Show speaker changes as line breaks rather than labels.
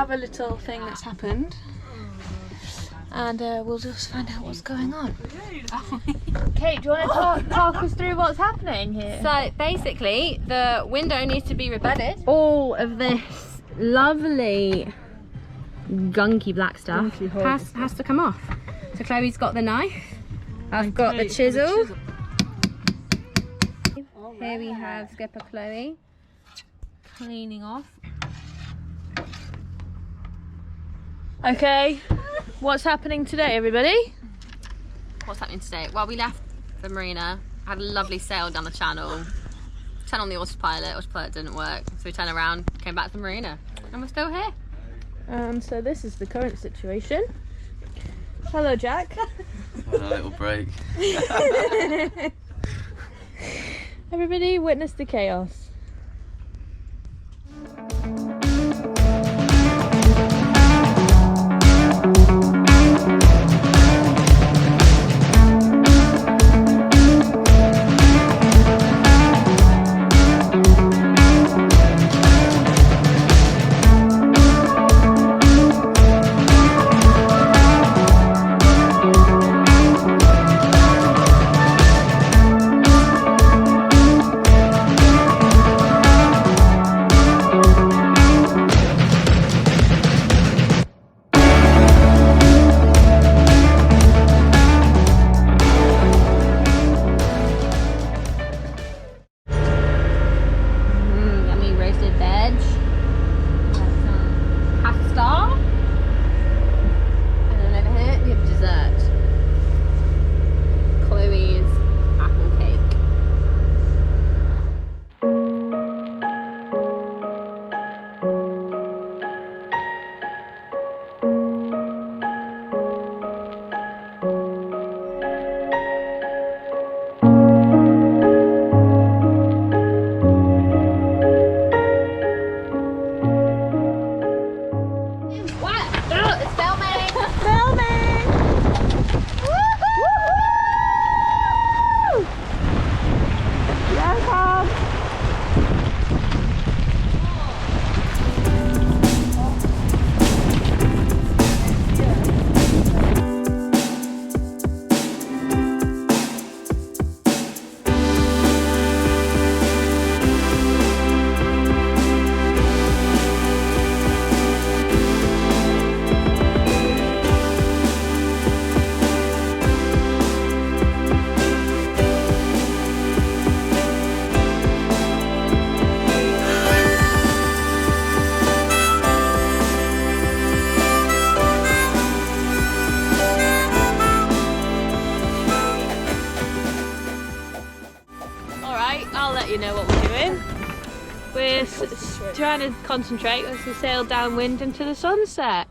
have a little thing that's happened, and we'll just find out what's going on.
Kate, do you want to talk us through what's happening here?
So basically, the window needs to be rebedded. All of this lovely gunky black stuff has to come off. So Chloe's got the knife. I've got the chisel. Here we have Skipper Chloe cleaning off.
Okay, what's happening today, everybody?
What's happening today? Well, we left the marina, had a lovely sail down the channel, turned on the autopilot didn't work, so we turned around, came back to the marina, and we're still here.
So this is the current situation. Hello, Jack.
Had a little break.
Everybody witness the chaos. You know what we're doing. We're trying to concentrate as we sail downwind into the sunset.